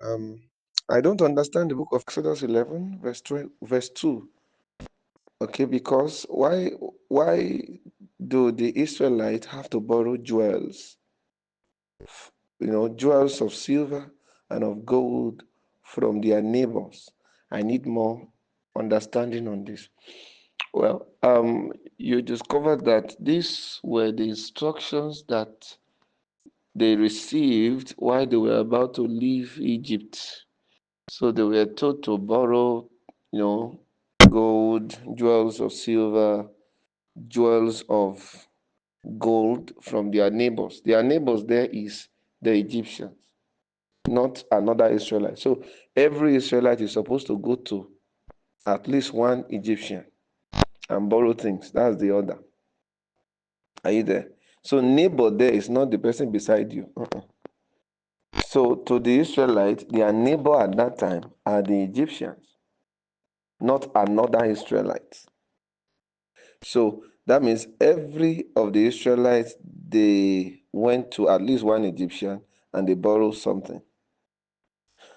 Um, I don't understand the book of Exodus 11, verse 2. Okay, because why do the Israelites have to borrow jewels? Jewels of silver and of gold from their neighbors. I need more understanding on this. Well, you discovered that these were the instructions that they received while they were about to leave Egypt. So they were told to borrow, you know, gold, jewels of silver, jewels of gold from their neighbors. Their neighbors there is the Egyptians, not another Israelite. So every Israelite is supposed to go to at least one Egyptian and borrow things. That's the order. Are you there? So neighbor there is not the person beside you. So to the Israelites, their neighbor at that time are the Egyptians, not another Israelite. So that means every of the Israelites, they went to at least one Egyptian and they borrowed something.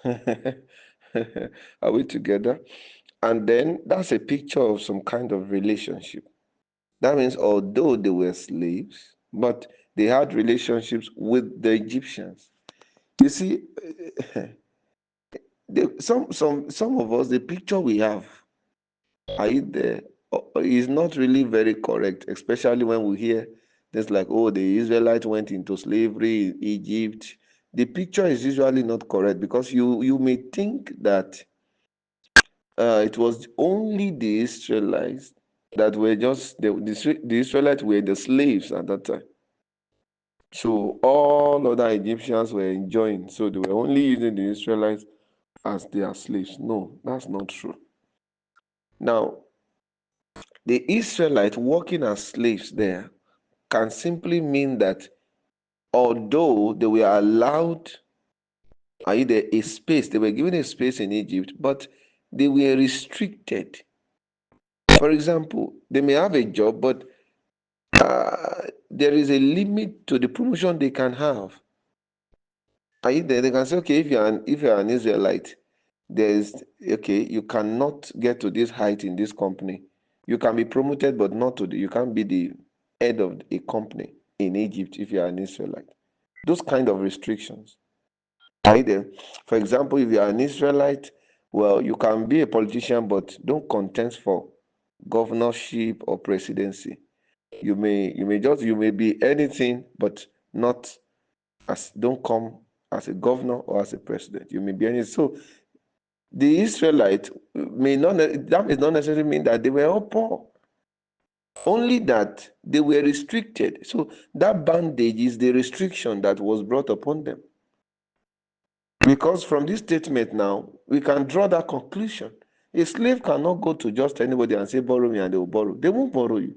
Are we together? And then that's a picture of some kind of relationship. That means although they were slaves, but they had relationships with the Egyptians. You see, some of us, the picture we have, are you there? Is not really very correct, especially when we hear things like, oh, the Israelites went into slavery in Egypt. The picture is usually not correct because you may think that it was only the Israelites that were just the Israelites were the slaves at that time. So all other Egyptians were enjoying. So they were only using the Israelites as their slaves. No, that's not true. Now, the Israelites working as slaves there can simply mean that although they were allowed, either a space, they were given a space in Egypt, but they were restricted. For example, they may have a job, but there is a limit to the promotion they can have. Are you there? They can say, okay, if you're an Israelite, there's okay, you cannot get to this height in this company. You can be promoted, but not to you can't be the head of a company in Egypt if you are an Israelite. Those kind of restrictions. Are you there? For example, if you are an Israelite, well, you can be a politician, but don't contest for governorship or presidency. You may be anything, but not don't come as a governor or as a president. You may be anything. So the Israelites that does not necessarily mean that they were all poor, only that they were restricted. So that bandage is the restriction that was brought upon them. Because from this statement now, we can draw that conclusion. A slave cannot go to just anybody and say, borrow me, and they will borrow. They won't borrow you.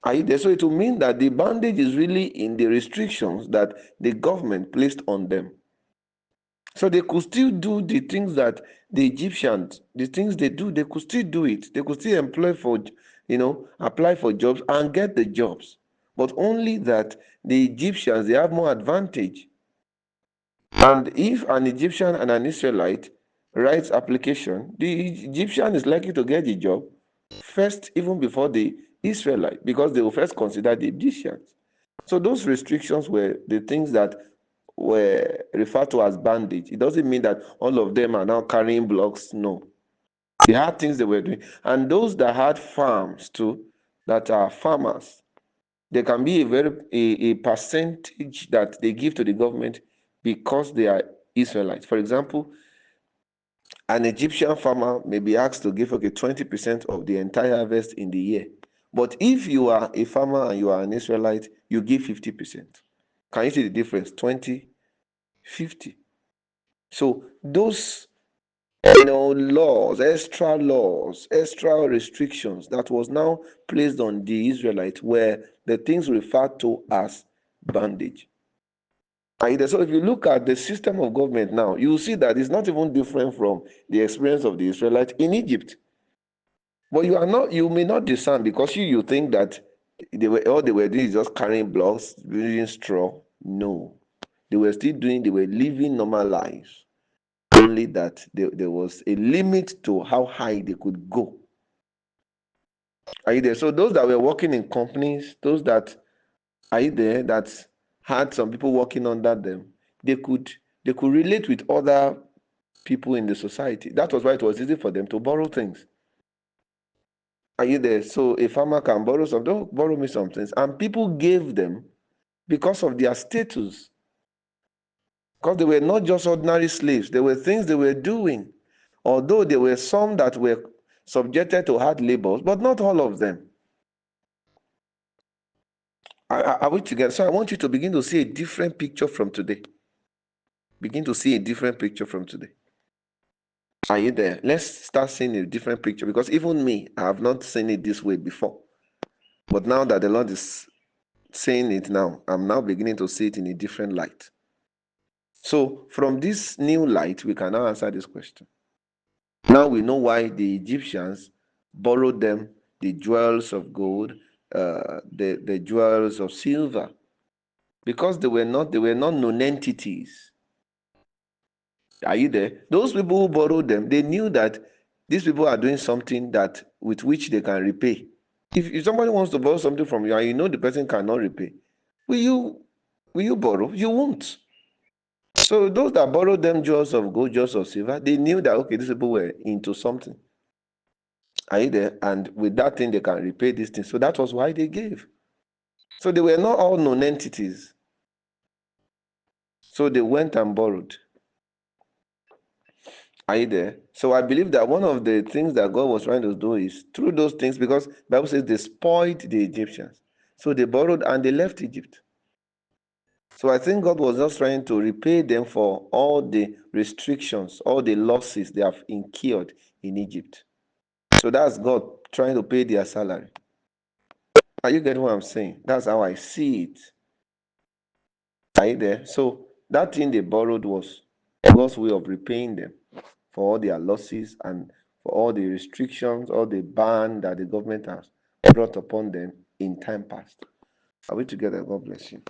Are you there? So it will mean that the bandage is really in the restrictions that the government placed on them. So they could still do the things that the Egyptians, the things they do, they could still do it. They could still apply for jobs and get the jobs. But only that the Egyptians, they have more advantage. And if an Egyptian and an Israelite writes application, the Egyptian is likely to get the job first, even before the Israelite, because they will first consider the Egyptians. So those restrictions were the things that were referred to as bandage. It doesn't mean that all of them are now carrying blocks. No. They had things they were doing. And those that had farms too, that are farmers, there can be a percentage that they give to the government because they are Israelites. For example, an Egyptian farmer may be asked to give 20% of the entire harvest in the year. But if you are a farmer and you are an Israelite, you give 50%. Can you see the difference? 20, 50. So those laws, extra restrictions that was now placed on the Israelites were the things referred to as bondage. So if you look at the system of government now, you will see that it's not even different from the experience of the Israelites in Egypt. But you may not discern because you think that all they were doing is just carrying blocks, using straw. No. They were still doing, they were living normal lives. Only that there was a limit to how high they could go. Are you there? So those that were working in companies, those that are you there, that had some people working under them, they could relate with other people in the society. That was why it was easy for them to borrow things. Are you there? So a farmer can borrow something, oh, borrow me some things. And people gave them because of their status. Because they were not just ordinary slaves. There were things they were doing. Although there were some that were subjected to hard labors, but not all of them. Are we together? So I want you to begin to see a different picture from today. Begin to see a different picture from today. Are you there? Let's start seeing a different picture, because even me, I have not seen it this way before. But now that the Lord is saying it now, I'm now beginning to see it in a different light. So from this new light, we can now answer this question. Now we know why the Egyptians borrowed them the jewels of gold, the jewels of silver, because they were not known entities. Are you there? Those people who borrowed them, they knew that these people are doing something that with which they can repay. If somebody wants to borrow something from you and you know the person cannot repay, will you borrow? You won't. So those that borrowed them jewels of gold, jewels of silver, they knew that, okay, these people were into something. Are you there? And with that thing, they can repay this thing. So that was why they gave. So they were not all known entities. So they went and borrowed. Are you there? So I believe that one of the things that God was trying to do is through those things, because the Bible says they spoiled the Egyptians. So they borrowed and they left Egypt. So I think God was just trying to repay them for all the restrictions, all the losses they have incurred in Egypt. So that's God trying to pay their salary. Are you getting what I'm saying? That's how I see it. Are you there? So that thing they borrowed was God's way of repaying them for all their losses and for all the restrictions, all the ban that the government has brought upon them in time past. Are we together? God bless you.